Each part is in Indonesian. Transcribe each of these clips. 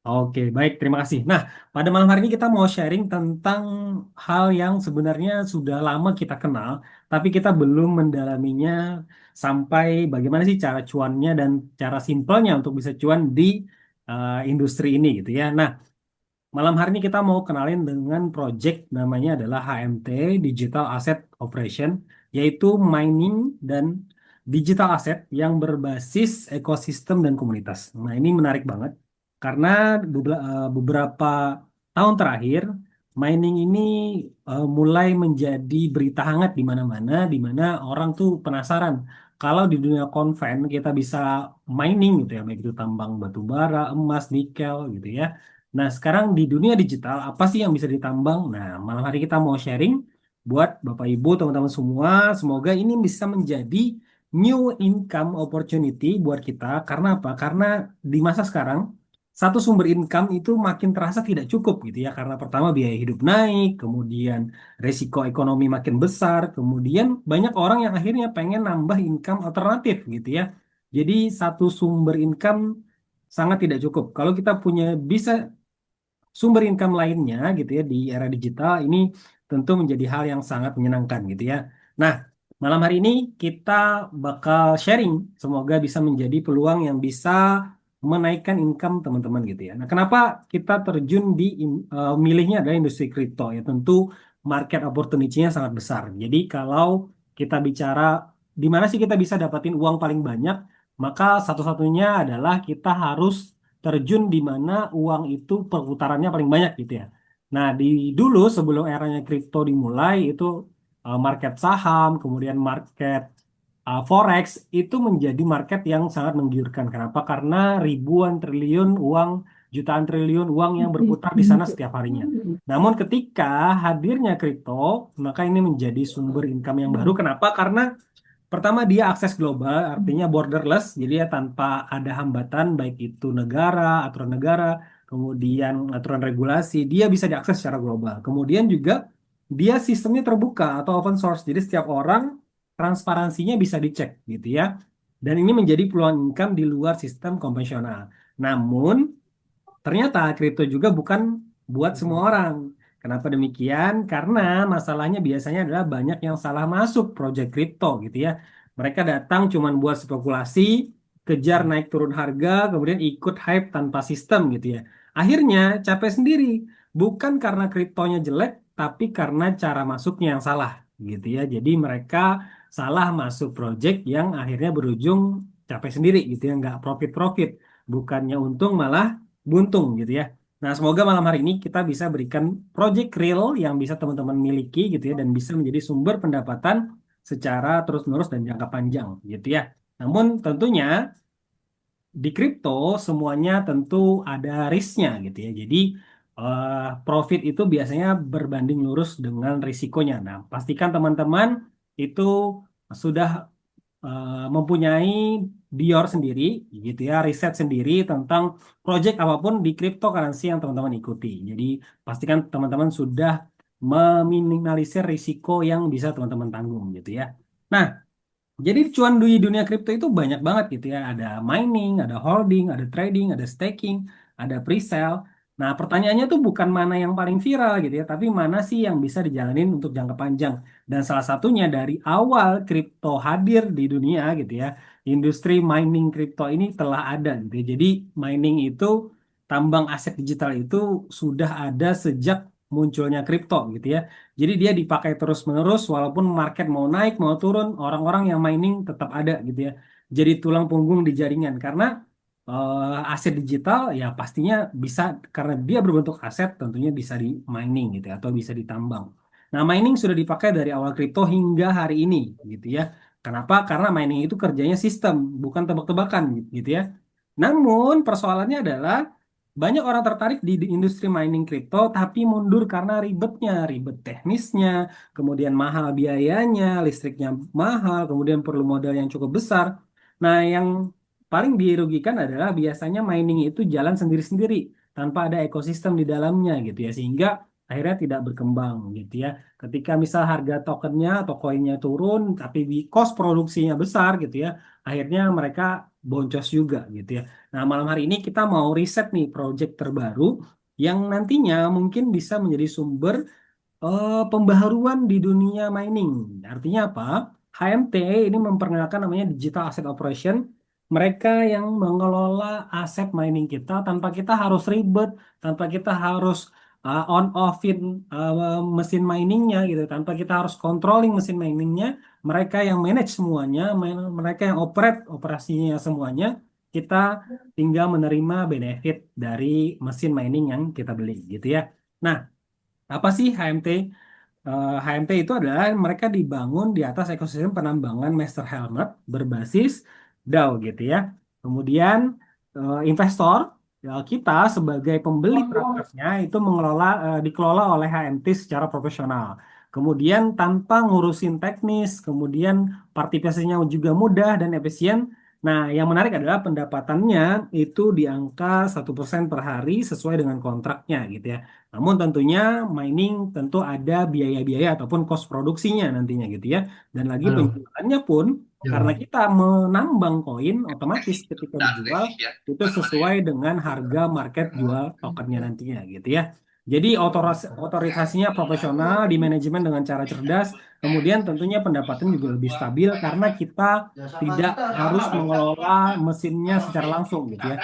Oke, baik, terima kasih. Nah, pada malam hari ini kita mau sharing tentang hal yang sebenarnya sudah lama kita kenal, tapi kita belum mendalaminya sampai bagaimana sih cara cuannya dan cara simpelnya untuk bisa cuan di industri ini gitu ya. Nah, malam hari ini kita mau kenalin dengan project namanya adalah HMT, Digital Asset Operation, yaitu mining dan digital asset yang berbasis ekosistem dan komunitas. Nah, ini menarik banget karena beberapa tahun terakhir mining ini mulai menjadi berita hangat di mana-mana, di mana orang tuh penasaran kalau di dunia konven kita bisa mining gitu ya, baik itu tambang batu bara, emas, nikel gitu ya. Nah, sekarang di dunia digital, apa sih yang bisa ditambang? Nah, malam hari kita mau sharing buat Bapak Ibu, teman-teman semua. Semoga ini bisa menjadi new income opportunity buat kita. Karena apa? Karena di masa sekarang, satu sumber income itu makin terasa tidak cukup gitu ya. Karena pertama biaya hidup naik, kemudian resiko ekonomi makin besar, kemudian banyak orang yang akhirnya pengen nambah income alternatif gitu ya. Jadi satu sumber income sangat tidak cukup. Kalau kita punya bisa sumber income lainnya gitu ya di era digital ini tentu menjadi hal yang sangat menyenangkan gitu ya. Nah, malam hari ini kita bakal sharing, semoga bisa menjadi peluang yang bisa menaikkan income teman-teman gitu ya. Nah, kenapa kita terjun di milihnya adalah industri kripto ya, tentu market opportunity-nya sangat besar. Jadi kalau kita bicara di mana sih kita bisa dapatin uang paling banyak, maka satu-satunya adalah kita harus terjun di mana uang itu perputarannya paling banyak gitu ya. Nah, di dulu sebelum eranya kripto dimulai itu market saham, kemudian market forex itu menjadi market yang sangat menggiurkan. Kenapa? Karena ribuan triliun uang, jutaan triliun uang yang berputar di sana setiap harinya. Namun ketika hadirnya kripto, maka ini menjadi sumber income yang baru. Kenapa? Karena pertama, dia akses global, artinya borderless, jadi ya tanpa ada hambatan, baik itu negara, kemudian aturan regulasi, dia bisa diakses secara global. Kemudian juga dia sistemnya terbuka atau open source, jadi setiap orang transparansinya bisa dicek gitu ya. Dan ini menjadi peluang income di luar sistem konvensional. Namun, ternyata kripto juga bukan buat semua orang. Kenapa demikian? Karena masalahnya biasanya adalah banyak yang salah masuk proyek kripto gitu ya. Mereka datang cuma buat spekulasi, kejar naik turun harga, kemudian ikut hype tanpa sistem gitu ya. Akhirnya capek sendiri. Bukan karena kriptonya jelek, tapi karena cara masuknya yang salah gitu ya. Jadi mereka salah masuk project yang akhirnya berujung capek sendiri gitu ya, nggak profit-profit. Bukannya untung malah buntung gitu ya. Nah, semoga malam hari ini kita bisa berikan project real yang bisa teman-teman miliki gitu ya dan bisa menjadi sumber pendapatan secara terus-menerus dan jangka panjang gitu ya. Namun tentunya di kripto semuanya tentu ada risknya gitu ya. Jadi eh, profit itu biasanya berbanding lurus dengan risikonya. Nah, pastikan teman-teman itu sudah mempunyai Dior sendiri, gitu ya, riset sendiri tentang project apapun di cryptocurrency yang teman-teman ikuti. Jadi pastikan teman-teman sudah meminimalisir risiko yang bisa teman-teman tanggung, gitu ya. Nah, jadi cuan di dunia kripto itu banyak banget gitu ya. Ada mining, ada holding, ada trading, ada staking, ada pre-sale. Nah, pertanyaannya tuh bukan mana yang paling viral gitu ya, tapi mana sih yang bisa dijalanin untuk jangka panjang. Dan salah satunya dari awal kripto hadir di dunia gitu ya, industri mining kripto ini telah ada gitu ya. Jadi mining itu tambang aset digital itu sudah ada sejak munculnya kripto gitu ya. Jadi dia dipakai terus-menerus walaupun market mau naik mau turun, orang-orang yang mining tetap ada gitu ya. Jadi tulang punggung di jaringan karena aset digital ya pastinya bisa karena dia berbentuk aset tentunya bisa di mining gitu ya, atau bisa ditambang. Nah, mining sudah dipakai dari awal kripto hingga hari ini gitu ya. Kenapa? Karena mining itu kerjanya sistem, bukan tebak-tebakan gitu ya. Namun persoalannya adalah banyak orang tertarik di industri mining kripto, tapi mundur karena ribetnya, ribet teknisnya, kemudian mahal biayanya, listriknya mahal, kemudian perlu modal yang cukup besar. Nah, yang paling dirugikan adalah biasanya mining itu jalan sendiri-sendiri tanpa ada ekosistem di dalamnya gitu ya, sehingga akhirnya tidak berkembang gitu ya. Ketika misal harga tokennya atau koinnya turun, tapi di cost produksinya besar gitu ya, akhirnya mereka boncos juga gitu ya. Nah, malam hari ini kita mau riset nih project terbaru yang nantinya mungkin bisa menjadi sumber pembaharuan di dunia mining. Artinya apa? HMT ini memperkenalkan namanya Digital Asset Operation. Mereka yang mengelola aset mining kita tanpa kita harus ribet, tanpa kita harus on-offin mesin miningnya gitu, tanpa kita harus controlling mesin miningnya. Mereka yang manage semuanya, mereka yang operate operasinya semuanya. Kita tinggal menerima benefit dari mesin mining yang kita beli gitu ya. Nah, apa sih HMT? HMT itu adalah mereka dibangun di atas ekosistem penambangan Master Helmet berbasis DAO gitu ya. Kemudian investor kita sebagai pembeli perangkatnya itu dikelola oleh HMT secara profesional. Kemudian tanpa ngurusin teknis, kemudian partisipasinya juga mudah dan efisien. Nah, yang menarik adalah pendapatannya itu di angka 1% per hari sesuai dengan kontraknya gitu ya. Namun tentunya mining tentu ada biaya-biaya ataupun cost produksinya nantinya gitu ya. Dan lagi Halo, penjualannya pun karena ya. kita menambang koin, otomatis ketika dijual itu sesuai dengan harga market jual tokennya nantinya gitu ya. Jadi otorisasinya profesional, di manajemen dengan cara cerdas, kemudian tentunya pendapatan juga lebih stabil karena kita tidak harus mengelola mesinnya secara langsung gitu ya.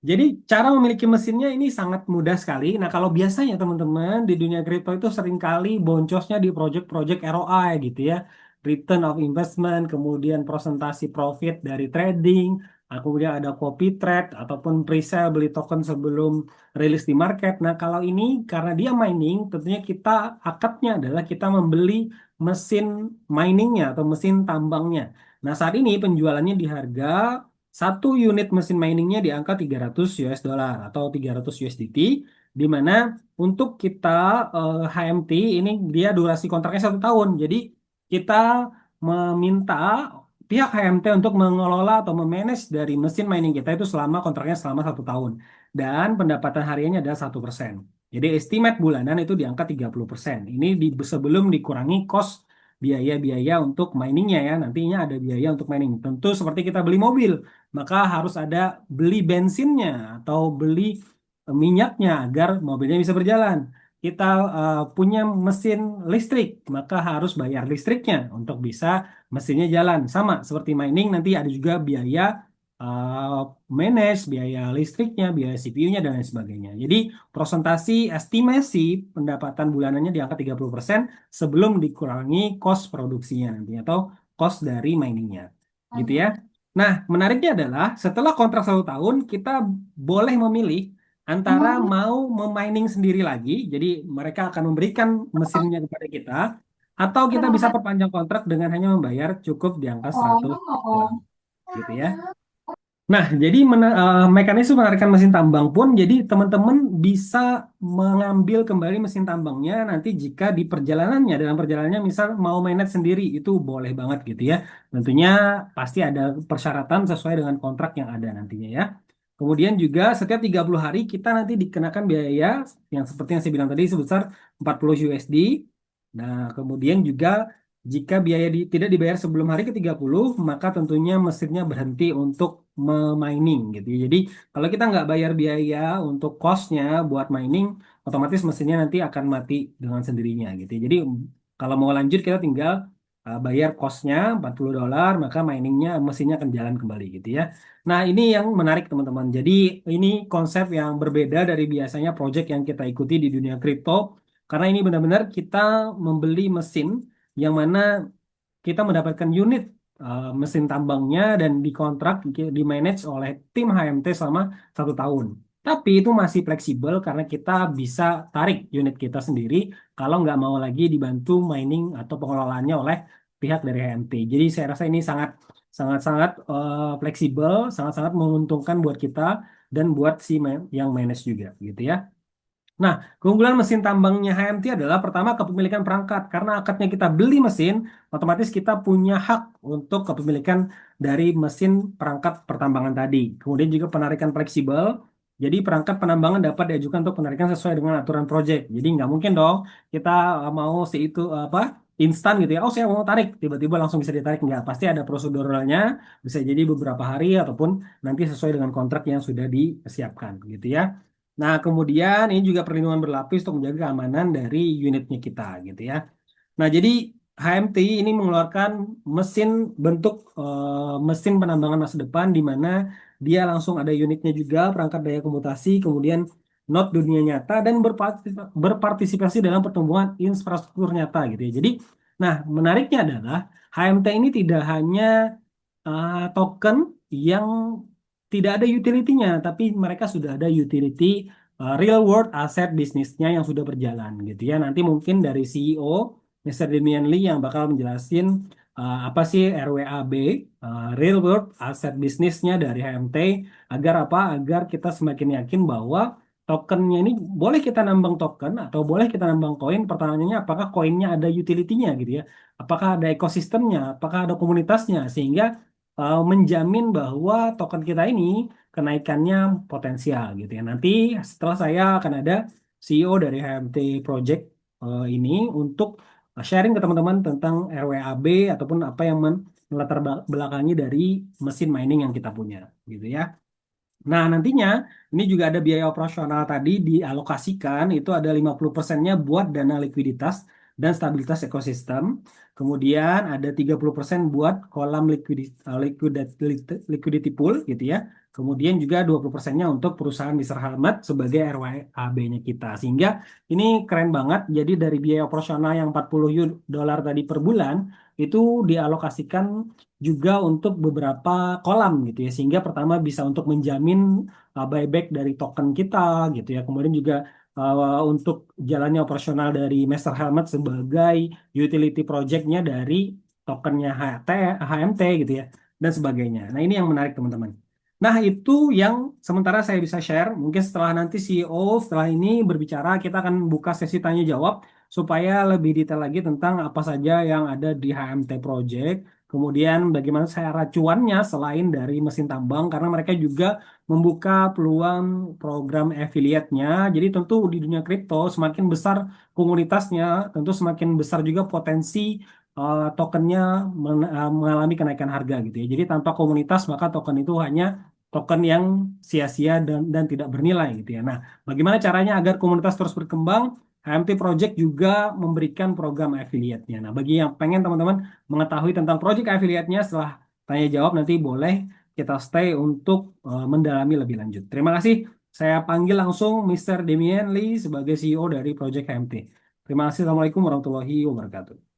Jadi cara memiliki mesinnya ini sangat mudah sekali. Nah, kalau biasanya teman-teman di dunia kripto itu seringkali boncosnya di project-project ROI gitu ya. Return of investment, kemudian presentasi profit dari trading, kemudian ada copy trade ataupun pre-sale beli token sebelum rilis di market. Nah, kalau ini karena dia mining, tentunya kita akadnya adalah kita membeli mesin miningnya atau mesin tambangnya. Nah, saat ini penjualannya di harga satu unit mesin miningnya di angka 300 US dollar atau 300 USDT, di mana untuk kita HMT ini dia durasi kontraknya 1 tahun. Jadi kita meminta pihak HMT untuk mengelola atau memanage dari mesin mining kita itu selama kontraknya selama 1 tahun. Dan pendapatan hariannya adalah 1%. Jadi estimate bulanan itu di angka 30%. Ini sebelum dikurangi cost biaya-biaya untuk miningnya ya. Nantinya ada biaya untuk mining. Tentu seperti kita beli mobil maka harus ada beli bensinnya atau beli minyaknya agar mobilnya bisa berjalan. Kita punya mesin listrik, maka harus bayar listriknya untuk bisa mesinnya jalan. Sama seperti mining, nanti ada juga biaya uh, manage, biaya listriknya, biaya CPU-nya, dan lain sebagainya. Jadi, presentasi estimasi pendapatan bulanannya di angka 30% sebelum dikurangi cost produksinya nanti atau cost dari miningnya. Gitu ya. Nah, menariknya adalah setelah kontrak 1 tahun, kita boleh memilih antara mau memining sendiri lagi, jadi mereka akan memberikan mesinnya kepada kita, atau kita bisa perpanjang kontrak dengan hanya membayar cukup di angka 100 dolar, gitu ya. Nah, jadi mekanisme menarikan mesin tambang pun, jadi teman-teman bisa mengambil kembali mesin tambangnya nanti jika di perjalanannya, dalam perjalanannya misal mau manage sendiri, itu boleh banget gitu ya. Tentunya pasti ada persyaratan sesuai dengan kontrak yang ada nantinya ya. Kemudian juga setiap 30 hari kita nanti dikenakan biaya yang seperti yang saya bilang tadi sebesar 40 USD. Nah, kemudian juga jika biaya tidak dibayar sebelum hari ke-30, maka tentunya mesinnya berhenti untuk mining gitu ya. Jadi kalau kita nggak bayar biaya untuk cost-nya buat mining, otomatis mesinnya nanti akan mati dengan sendirinya gitu ya. Jadi kalau mau lanjut kita tinggal bayar cost-nya 40 dolar, maka miningnya mesinnya akan jalan kembali gitu ya. Nah ini yang menarik teman-teman. Jadi ini konsep yang berbeda dari biasanya project yang kita ikuti di dunia kripto. Karena ini benar-benar kita membeli mesin yang mana kita mendapatkan unit mesin tambangnya dan dikontrak di manage oleh tim HMT selama 1 tahun. Tapi itu masih fleksibel karena kita bisa tarik unit kita sendiri kalau nggak mau lagi dibantu mining atau pengelolaannya oleh pihak dari HMT. Jadi saya rasa ini sangat sangat sangat fleksibel, sangat sangat menguntungkan buat kita dan buat si yang manage juga gitu ya. Nah, keunggulan mesin tambangnya HMT adalah pertama kepemilikan perangkat. Karena akadnya kita beli mesin, otomatis kita punya hak untuk kepemilikan dari mesin perangkat pertambangan tadi. Kemudian juga penarikan fleksibel Jadi perangkat penambangan dapat diajukan untuk penarikan sesuai dengan aturan project. Jadi nggak mungkin dong kita mau si itu apa instan gitu ya. Oh saya mau tarik, tiba-tiba langsung bisa ditarik. Nggak, pasti ada proseduralnya. Bisa jadi beberapa hari ataupun nanti sesuai dengan kontrak yang sudah disiapkan gitu ya. Nah kemudian ini juga perlindungan berlapis untuk menjaga keamanan dari unitnya kita gitu ya. Nah, jadi HMT ini mengeluarkan mesin bentuk mesin penambangan masa depan di mana dia langsung ada unitnya juga, perangkat daya komutasi, kemudian not dunia nyata dan berpartisipasi dalam pertumbuhan infrastruktur nyata gitu ya. Jadi, nah menariknya adalah HMT ini tidak hanya token yang tidak ada utility-nya, tapi mereka sudah ada utility real world asset bisnisnya yang sudah berjalan gitu ya. Nanti mungkin dari CEO Mr. Damian Lee yang bakal menjelasin apa sih RWAB, real world asset bisnisnya dari HMT, agar apa? Agar kita semakin yakin bahwa tokennya ini boleh kita nambang token atau boleh kita nambang koin. Pertanyaannya apakah koinnya ada utility-nya gitu ya? Apakah ada ekosistemnya? Apakah ada komunitasnya? Sehingga menjamin bahwa token kita ini kenaikannya potensial gitu ya. Nanti setelah saya akan ada CEO dari HMT Project ini untuk sharing ke teman-teman tentang RWAB ataupun apa yang melatar belakangi dari mesin mining yang kita punya gitu ya. Nah, nantinya ini juga ada biaya operasional tadi dialokasikan itu ada 50%-nya buat dana likuiditas dan stabilitas ekosistem. Kemudian ada 30% buat kolam liquidity pool gitu ya. Kemudian juga 20%-nya untuk perusahaan Mr. Helmet sebagai RWAB-nya kita. Sehingga ini keren banget. Jadi dari biaya operasional yang 40 dolar tadi per bulan itu dialokasikan juga untuk beberapa kolam gitu ya sehingga pertama bisa untuk menjamin buyback dari token kita gitu ya kemudian juga untuk jalannya operasional dari Master Helmet sebagai utility projectnya dari tokennya HMT gitu ya dan sebagainya. Nah ini yang menarik teman-teman. Nah itu yang sementara saya bisa share. Mungkin setelah nanti CEO setelah ini berbicara kita akan buka sesi tanya jawab supaya lebih detail lagi tentang apa saja yang ada di HMT Project. Kemudian bagaimana cara cuannya selain dari mesin tambang karena mereka juga membuka peluang program affiliate-nya. Jadi tentu di dunia kripto semakin besar komunitasnya, tentu semakin besar juga potensi tokennya mengalami kenaikan harga gitu ya. Jadi tanpa komunitas maka token itu hanya token yang sia-sia dan tidak bernilai gitu ya. Nah, bagaimana caranya agar komunitas terus berkembang? HMT Project juga memberikan program affiliate-nya. Nah, bagi yang pengen teman-teman mengetahui tentang project affiliate-nya setelah tanya jawab nanti boleh kita stay untuk mendalami lebih lanjut. Terima kasih. Saya panggil langsung Mr. Damian Lee sebagai CEO dari Project HMT. Terima kasih. Assalamualaikum warahmatullahi wabarakatuh.